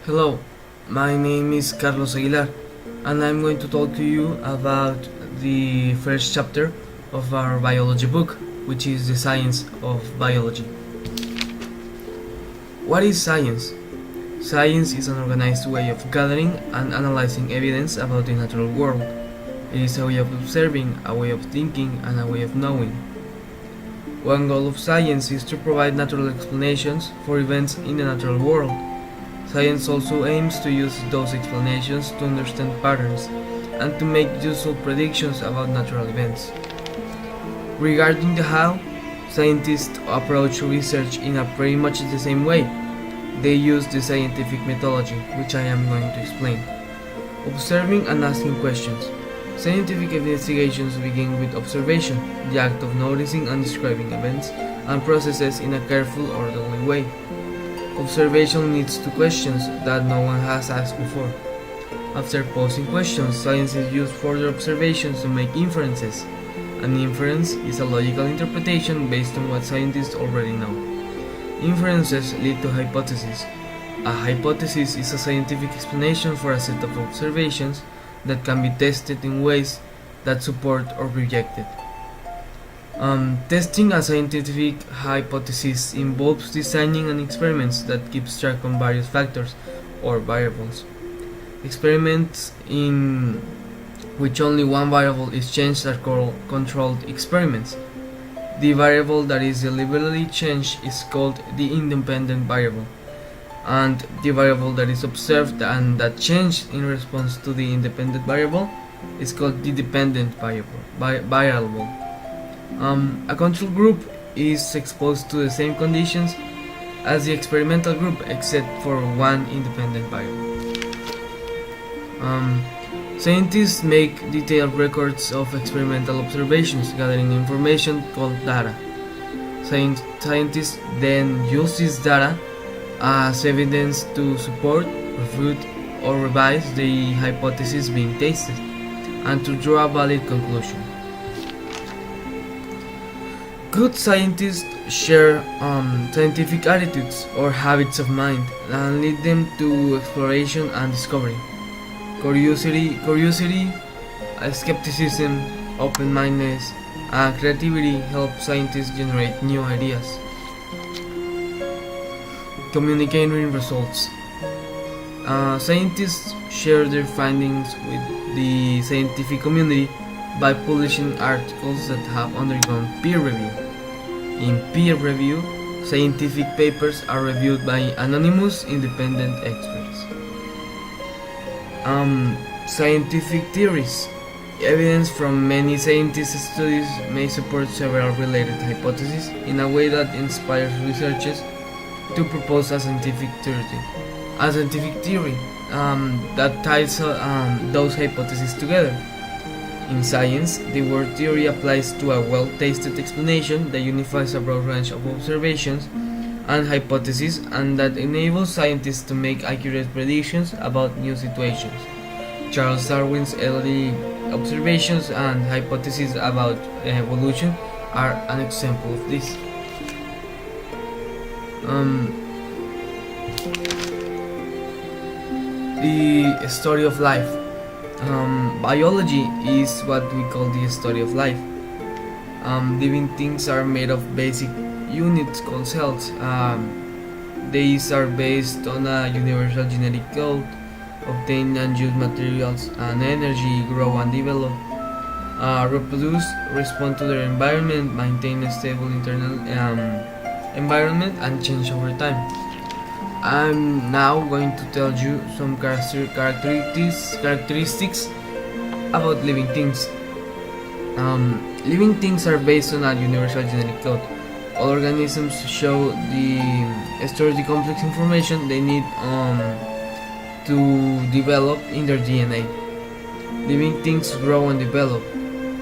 Hello, my name is Carlos Aguilar, and I'm going to talk to you about the first chapter of our biology book, which is the science of biology. What is science? Science is an organized way of gathering and analyzing evidence about the natural world. It is a way of observing, a way of thinking, and a way of knowing. One goal of science is to provide natural explanations for events in the natural world. Science also aims to use those explanations to understand patterns and to make useful predictions about natural events. Regarding the how, scientists approach research in a pretty much the same way. They use the scientific methodology, which I am going to explain. Observing and asking questions. Scientific investigations begin with observation, the act of noticing and describing events and processes in a careful, orderly way. Observation leads to questions that no one has asked before. After posing questions, scientists use further observations to make inferences. An inference is a logical interpretation based on what scientists already know. Inferences lead to hypotheses. A hypothesis is a scientific explanation for a set of observations that can be tested in ways that support or reject it. Testing a scientific hypothesis involves designing an experiment that keeps track on various factors or variables. Experiments in which only one variable is changed are called controlled experiments. The variable that is deliberately changed is called the independent variable, and the variable that is observed and that changed in response to the independent variable is called the dependent variable. A control group is exposed to the same conditions as the experimental group except for one independent variable. Scientists make detailed records of experimental observations, gathering information called data. Scientists then use this data as evidence to support, refute, or revise the hypothesis being tested, and to draw a valid conclusion. Good scientists share scientific attitudes or habits of mind and lead them to exploration and discovery. Curiosity, skepticism, open-mindedness, and creativity help scientists generate new ideas. Communicating results. Scientists share their findings with the scientific community by publishing articles that have undergone peer review. In peer review, scientific papers are reviewed by anonymous independent experts. Scientific theories. Evidence from many scientists' studies may support several related hypotheses in a way that inspires researchers to propose a scientific theory that ties those hypotheses together. In science, the word theory applies to a well-tested explanation that unifies a broad range of observations and hypotheses and that enables scientists to make accurate predictions about new situations. Charles Darwin's early observations and hypotheses about evolution are an example of this. The story of life. Biology is what we call the story of life. Living things are made of basic units called cells. These are based on a universal genetic code, obtain and use materials and energy, grow and develop, reproduce, respond to their environment, maintain a stable internal environment, and change over time. I'm now going to tell you some characteristics about living things. Living things are based on a universal genetic code. All organisms store the complex information they need to develop in their DNA. Living things grow and develop.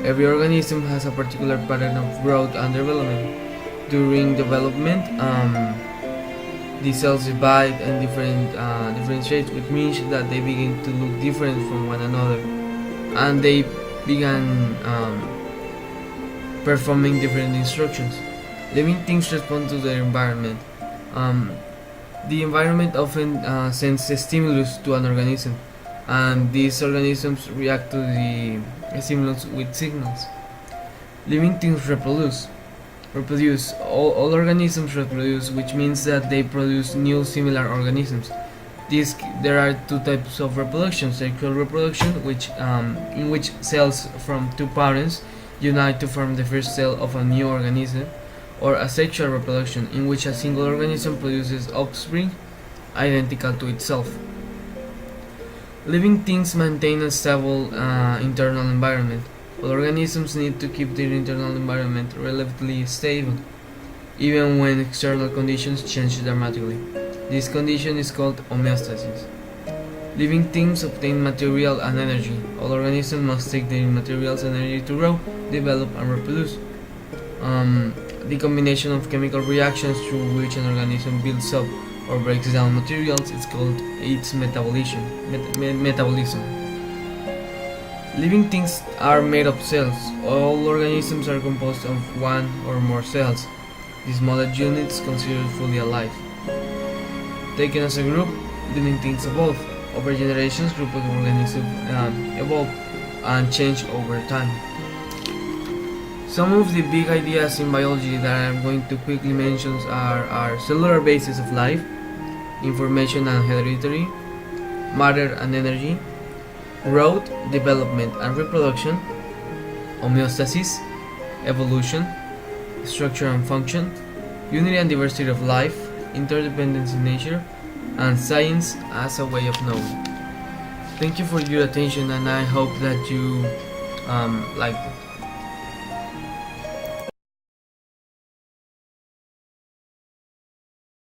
Every organism has a particular pattern of growth and development. During development, the cells divide and differentiate, which means that they begin to look different from one another, and they began performing different instructions. Living things respond to their environment. The environment often sends a stimulus to an organism, and these organisms react to the stimulus with signals. Living things reproduce. All organisms reproduce, which means that they produce new similar organisms. There are two types of reproduction: sexual reproduction, in which cells from two parents unite to form the first cell of a new organism, or asexual reproduction, in which a single organism produces offspring identical to itself. Living things maintain a stable internal environment. All organisms need to keep their internal environment relatively stable, even when external conditions change dramatically. This condition is called homeostasis. Living things obtain material and energy. All organisms must take their materials and energy to grow, develop, and reproduce. The combination of chemical reactions through which an organism builds up or breaks down materials is called its metabolism. Living things are made of cells. All organisms are composed of one or more cells. This smaller unit is considered fully alive. Taken as a group, living things evolve. Over generations, groups of organisms evolve and change over time. Some of the big ideas in biology that I'm going to quickly mention are cellular basis of life, information and heredity, matter and energy, growth, development and reproduction, homeostasis, evolution, structure and function, unity and diversity of life, interdependence in nature, and science as a way of knowing. Thank you for your attention, and I hope that you liked it.